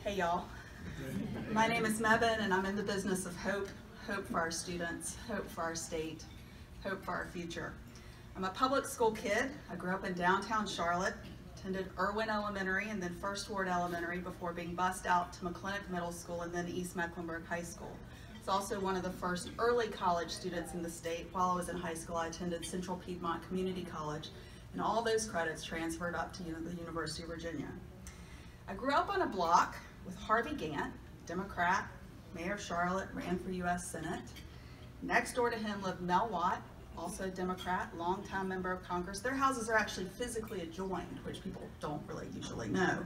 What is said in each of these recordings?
Hey y'all, my name is Mebin and I'm in the business of hope for our students, hope for our state, hope for our future. I'm a public school kid. I grew up in downtown Charlotte, attended Irwin Elementary and then First Ward Elementary before being bused out to McClintock Middle School and then East Mecklenburg High School. I was also one of the first early college students in the state. While I was in high school, I attended Central Piedmont Community College, and all those credits transferred up to the University of Virginia. I grew up on a block with Harvey Gantt, Democrat, Mayor of Charlotte, ran for U.S. Senate. Next door to him lived Mel Watt, also a Democrat, longtime member of Congress. Their houses are actually physically adjoined, which people don't really usually know.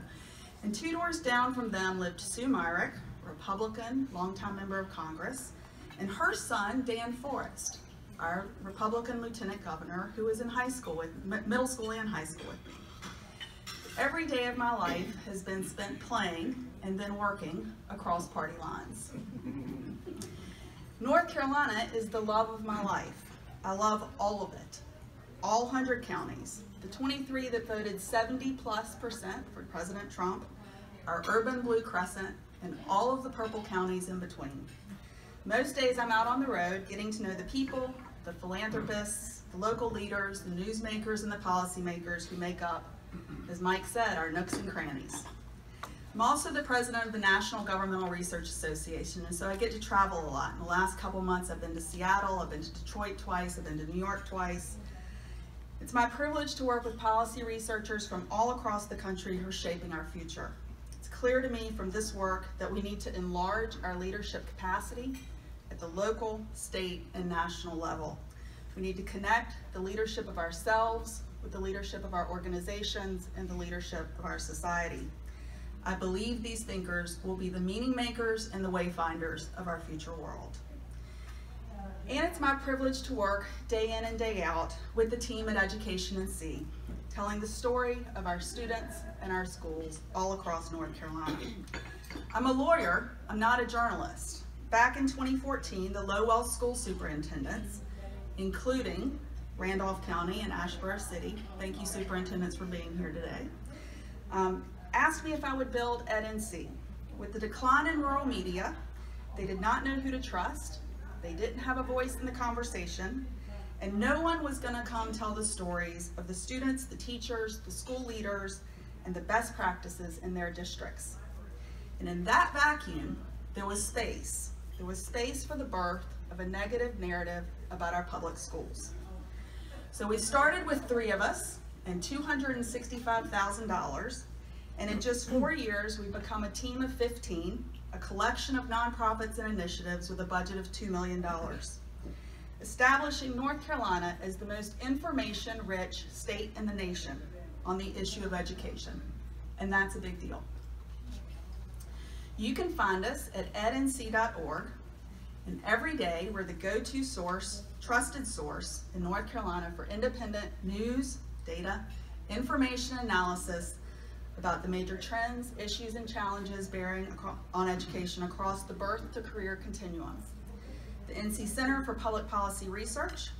And 2 doors down from them lived Sue Myrick, Republican, longtime member of Congress, and her son, Dan Forrest, our Republican lieutenant governor, who was in high school, middle school and high school with me. Every day of my life has been spent playing and then working across party lines. North Carolina is the love of my life. I love all of it, all 100 counties, the 23 that voted 70+% for President Trump, our urban blue crescent, and all of the purple counties in between. Most days I'm out on the road getting to know the people, the philanthropists, the local leaders, the newsmakers, and the policymakers who make up, as Mike said, our nooks and crannies. I'm also the president of the National Governmental Research Association, and so I get to travel a lot. In the last couple months, I've been to Seattle, I've been to Detroit twice, I've been to New York twice. It's my privilege to work with policy researchers from all across the country who are shaping our future. It's clear to me from this work that we need to enlarge our leadership capacity at the local, state, and national level. We need to connect the leadership of ourselves with the leadership of our organizations and the leadership of our society. I believe these thinkers will be the meaning makers and the wayfinders of our future world. And it's my privilege to work day in and day out with the team at Education NC, telling the story of our students and our schools all across North Carolina. I'm a lawyer, I'm not a journalist. Back in 2014, the Lowell school superintendents, including Randolph County and Asheboro City, thank you superintendents for being here today, asked me if I would build EdNC. With the decline in rural media, they did not know who to trust, they didn't have a voice in the conversation, and no one was going to come tell the stories of the students, the teachers, the school leaders, and the best practices in their districts. And in that vacuum, there was space. There was space for the birth of a negative narrative about our public schools. So we started with 3 of us and $265,000, and in just 4 years, we've become a team of 15, a collection of nonprofits and initiatives with a budget of $2 million, establishing North Carolina as the most information-rich state in the nation on the issue of education, and that's a big deal. You can find us at ednc.org, and every day we're the go-to source, trusted source in North Carolina for independent news, data, information analysis about the major trends, issues, and challenges bearing on education across the birth to career continuum. The NC Center for Public Policy Research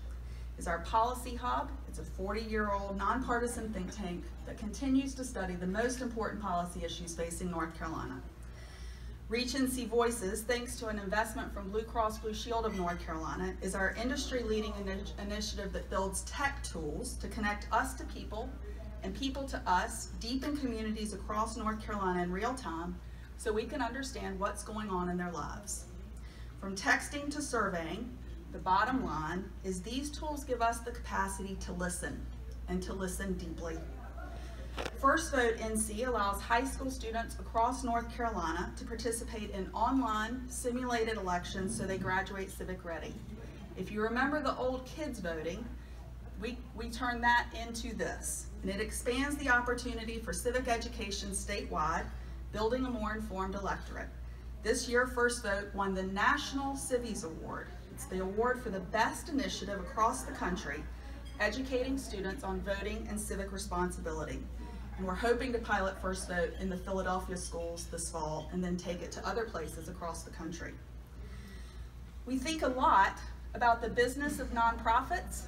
is our policy hub. It's a 40-year-old nonpartisan think tank that continues to study the most important policy issues facing North Carolina. Reach NC Voices, thanks to an investment from Blue Cross Blue Shield of North Carolina, is our industry-leading initiative that builds tech tools to connect us to people and people to us deep in communities across North Carolina in real time so we can understand what's going on in their lives. From texting to surveying, the bottom line is these tools give us the capacity to listen and to listen deeply. First Vote NC allows high school students across North Carolina to participate in online simulated elections so they graduate civic ready. If you remember the old kids voting, we turn that into this, and it expands the opportunity for civic education statewide, building a more informed electorate. This year, First Vote won the National Civies Award. It's the award for the best initiative across the country, educating students on voting and civic responsibility. And we're hoping to pilot First Vote in the Philadelphia schools this fall and then take it to other places across the country. We think a lot about the business of nonprofits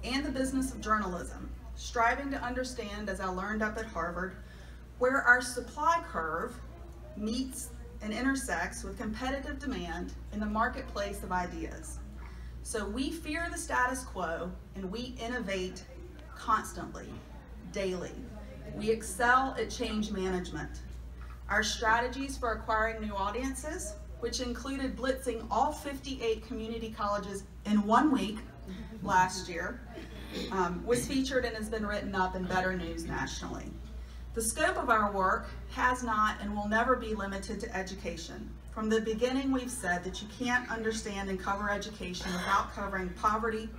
and the business of journalism, striving to understand, as I learned up at Harvard, where our supply curve meets and intersects with competitive demand in the marketplace of ideas. So we fear the status quo and we innovate constantly, daily. We excel at change management. Our strategies for acquiring new audiences, which included blitzing all 58 community colleges in 1 week last year, was featured and has been written up in Better News nationally. The scope of our work has not and will never be limited to education. From the beginning, we've said that you can't understand and cover education without covering poverty,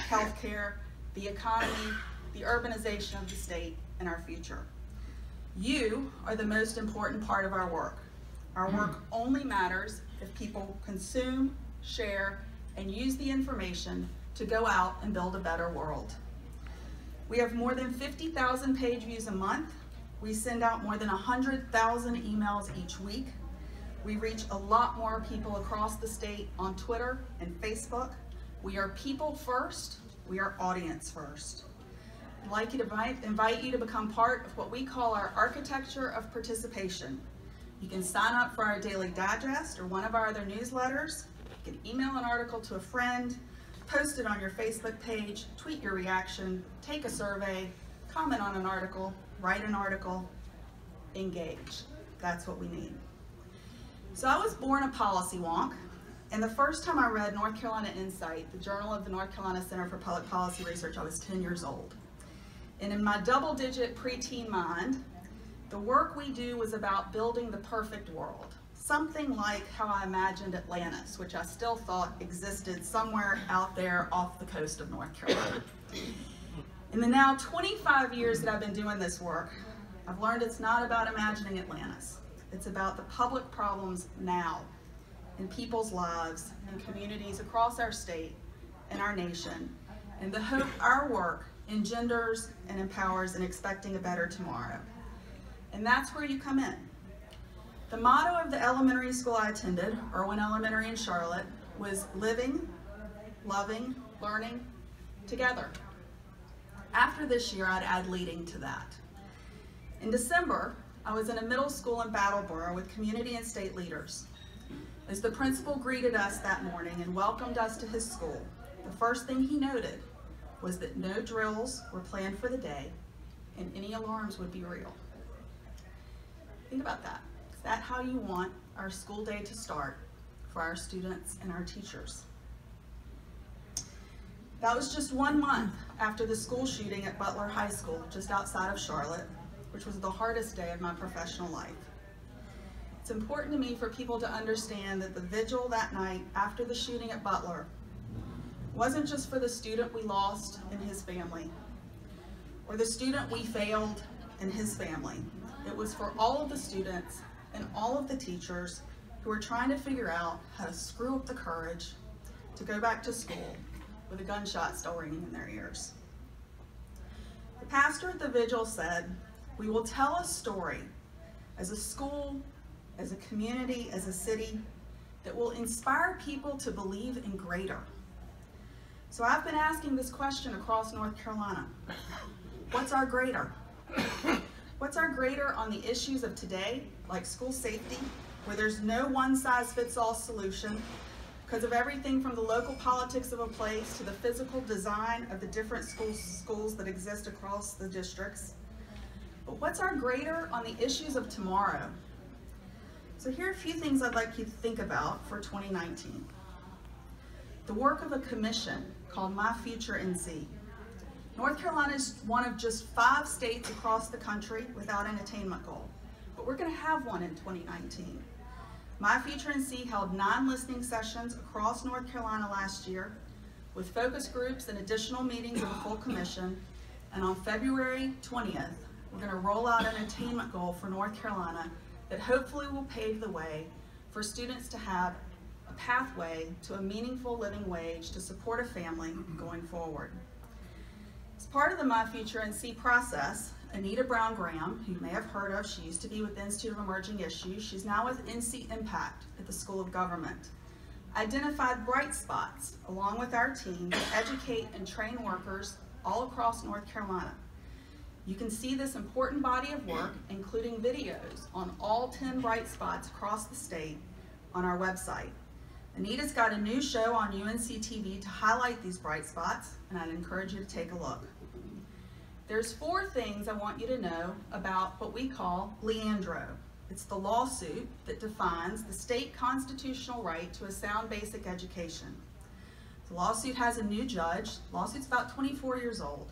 healthcare, the economy, the urbanization of the state, and our future. You are the most important part of our work. Our work only matters if people consume, share, and use the information to go out and build a better world. We have more than 50,000 page views a month. We send out more than 100,000 emails each week. We reach a lot more people across the state on Twitter and Facebook. We are people first, we are audience first. I'd like to invite you to become part of what we call our architecture of participation. You can sign up for our daily digest or one of our other newsletters. You can email an article to a friend, post it on your Facebook page, tweet your reaction, take a survey, comment on an article, write an article, engage. That's what we need. So I was born a policy wonk, and the first time I read North Carolina Insight, the journal of the North Carolina Center for Public Policy Research, I was 10 years old. And in my double-digit preteen mind, the work we do was about building the perfect world. Something like how I imagined Atlantis, which I still thought existed somewhere out there off the coast of North Carolina. In the now 25 years that I've been doing this work, I've learned it's not about imagining Atlantis. It's about the public problems now in people's lives and communities across our state and our nation, and the hope our work engenders and empowers in expecting a better tomorrow. And that's where you come in. The motto of the elementary school I attended, Irwin Elementary in Charlotte, was living, loving, learning, together. After this year, I'd add leading to that. In December, I was in a middle school in Battleboro with community and state leaders. As the principal greeted us that morning and welcomed us to his school, the first thing he noted was that no drills were planned for the day and any alarms would be real. Think about that. Is that how you want our school day to start for our students and our teachers? That was just 1 month after the school shooting at Butler High School, just outside of Charlotte, which was the hardest day of my professional life. It's important to me for people to understand that the vigil that night after the shooting at Butler wasn't just for the student we lost and his family, or the student we failed and his family. It was for all of the students and all of the teachers who were trying to figure out how to screw up the courage to go back to school with a gunshot still ringing in their ears. The pastor at the vigil said, "We will tell a story as a school, as a community, as a city that will inspire people to believe in greater." So I've been asking this question across North Carolina. What's our greater? What's our greater on the issues of today, like school safety, where there's no one-size-fits-all solution because of everything from the local politics of a place to the physical design of the different schools that exist across the districts? But what's our greater on the issues of tomorrow? So here are a few things I'd like you to think about for 2019. The work of a commission called My Future NC. North Carolina is one of just 5 states across the country without an attainment goal, but we're going to have one in 2019. My Future NC held 9 listening sessions across North Carolina last year with focus groups and additional meetings of the full commission, and on February 20th, we're going to roll out an attainment goal for North Carolina that hopefully will pave the way for students to have a pathway to a meaningful living wage to support a family going forward. As part of the My Future NC process, Anita Brown Graham, who you may have heard of, she used to be with the Institute of Emerging Issues, she's now with NC Impact at the School of Government, identified bright spots along with our team to educate and train workers all across North Carolina. You can see this important body of work, including videos on all 10 bright spots across the state, on our website. Anita's got a new show on UNC TV to highlight these bright spots, and I'd encourage you to take a look. There's 4 things I want you to know about what we call Leandro. It's the lawsuit that defines the state constitutional right to a sound basic education. The lawsuit has a new judge. The lawsuit's about 24 years old.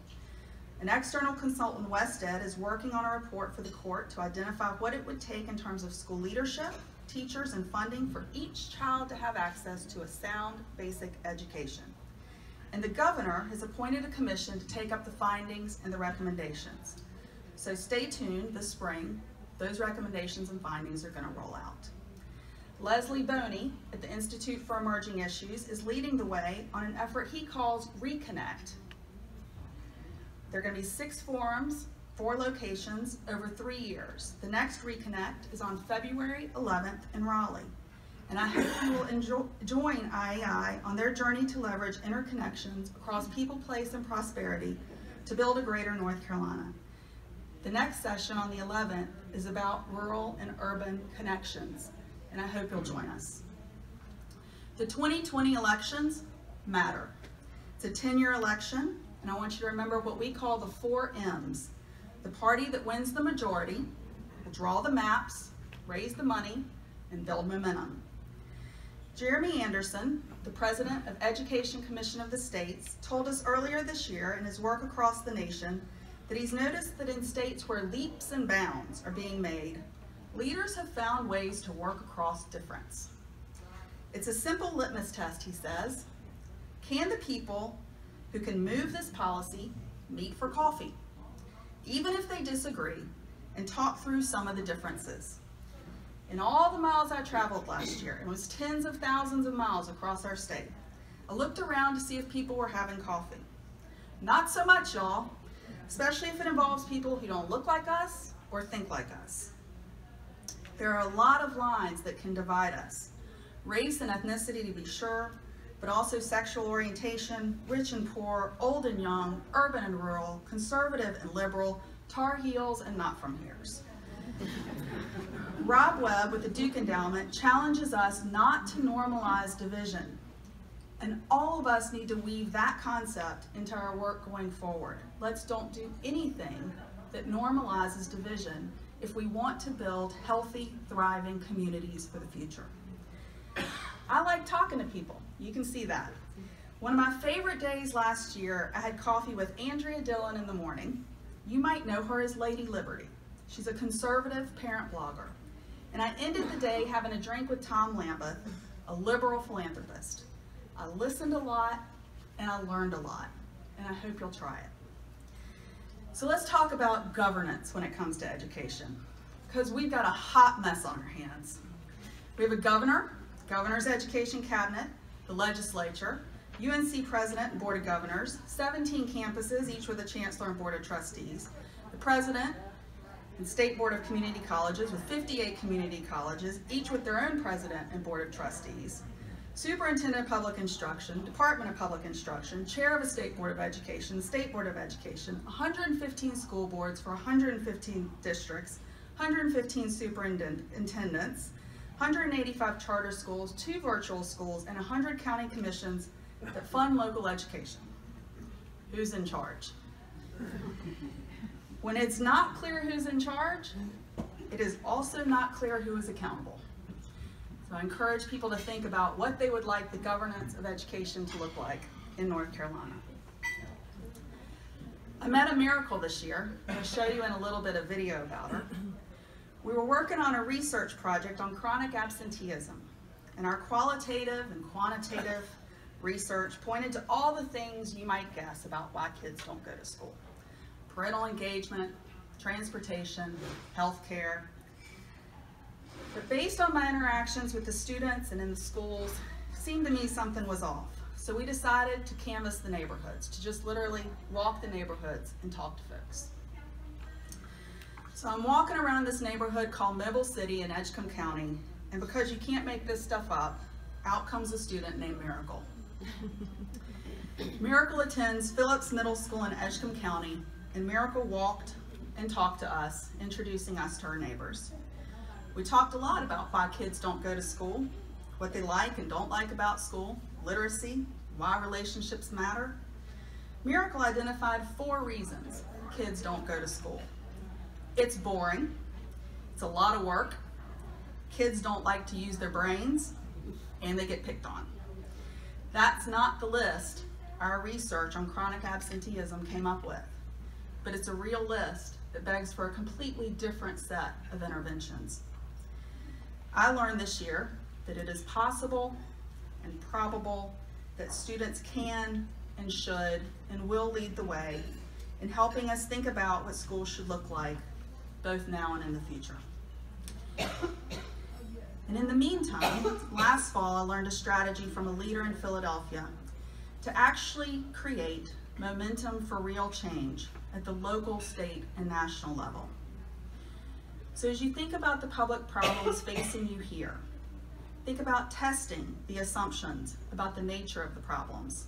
An external consultant, WestEd, is working on a report for the court to identify what it would take in terms of school leadership, teachers, and funding for each child to have access to a sound basic education. And the governor has appointed a commission to take up the findings and the recommendations. So stay tuned this spring. Those recommendations and findings are going to roll out. Leslie Boney at the Institute for Emerging Issues is leading the way on an effort he calls Reconnect. There are going to be 6 forums, 4 locations over 3 years. The next Reconnect is on February 11th in Raleigh. And I hope you will join IAI on their journey to leverage interconnections across people, place, and prosperity to build a greater North Carolina. The next session on the 11th is about rural and urban connections, and I hope you'll join us. The 2020 elections matter. It's a 10-year election, and I want you to remember what we call the 4 M's. The party that wins the majority will draw the maps, raise the money, and build momentum. Jeremy Anderson, the president of Education Commission of the States, told us earlier this year in his work across the nation that he's noticed that in states where leaps and bounds are being made, leaders have found ways to work across difference. It's a simple litmus test, he says. Can the people who can move this policy meet for coffee, even if they disagree, and talk through some of the differences? In all the miles I traveled last year, it was tens of thousands of miles across our state, I looked around to see if people were having coffee. Not so much, y'all, especially if it involves people who don't look like us or think like us. There are a lot of lines that can divide us. Race and ethnicity, to be sure, but also sexual orientation, rich and poor, old and young, urban and rural, conservative and liberal, Tar Heels and not from here's. Rob Webb with the Duke Endowment challenges us not to normalize division. And all of us need to weave that concept into our work going forward. Let's don't do anything that normalizes division if we want to build healthy, thriving communities for the future. I like talking to people. You can see that. One of my favorite days last year, I had coffee with Andrea Dillon in the morning. You might know her as Lady Liberty. She's a conservative parent blogger. And I ended the day having a drink with Tom Lambeth, a liberal philanthropist. I listened a lot and I learned a lot, and I hope you'll try it. So let's talk about governance when it comes to education, because we've got a hot mess on our hands. We have a governor, governor's education cabinet, the legislature, UNC president and board of governors, 17 campuses, each with a chancellor and board of trustees, the president and state board of community colleges with 58 community colleges, each with their own president and board of trustees, superintendent of public instruction, department of public instruction, chair of a state board of education, state board of education, 115 school boards for 115 districts, 115 superintendents, 185 charter schools, 2 virtual schools, and 100 county commissions that fund local education. Who's in charge? When it's not clear who's in charge, it is also not clear who is accountable. So I encourage people to think about what they would like the governance of education to look like in North Carolina. I met a miracle this year. I'll show you in a little bit of video about her. We were working on a research project on chronic absenteeism, and our qualitative and quantitative research pointed to all the things you might guess about why kids don't go to school. Parental engagement, transportation, healthcare. But based on my interactions with the students and in the schools, it seemed to me something was off. So we decided to canvass the neighborhoods, to just literally walk the neighborhoods and talk to folks. So I'm walking around this neighborhood called Mobile City in Edgecombe County, and because you can't make this stuff up, out comes a student named Miracle. Miracle attends Phillips Middle School in Edgecombe County, and Miracle walked and talk to us, introducing us to our neighbors. We talked a lot about why kids don't go to school, what they like and don't like about school, literacy, why relationships matter. Miracle identified 4 reasons kids don't go to school. It's boring, it's a lot of work, kids don't like to use their brains, and they get picked on. That's not the list our research on chronic absenteeism came up with, but it's a real list that begs for a completely different set of interventions. I learned this year that it is possible and probable that students can and should and will lead the way in helping us think about what schools should look like, both now and in the future. And in the meantime, last fall I learned a strategy from a leader in Philadelphia to actually create momentum for real change at the local, state, and national level. So as you think about the public problems facing you here, think about testing the assumptions about the nature of the problems,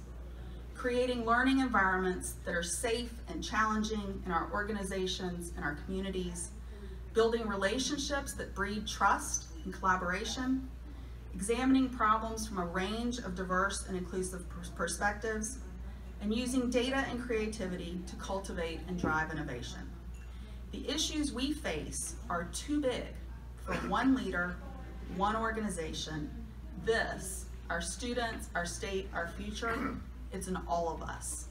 creating learning environments that are safe and challenging in our organizations and our communities, building relationships that breed trust and collaboration, examining problems from a range of diverse and inclusive perspectives, and using data and creativity to cultivate and drive innovation. The issues we face are too big for one leader, one organization. This, our students, our state, our future, it's in all of us.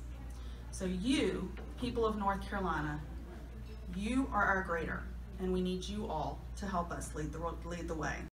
So you, people of North Carolina, you are our greater, and we need you all to help us lead the way.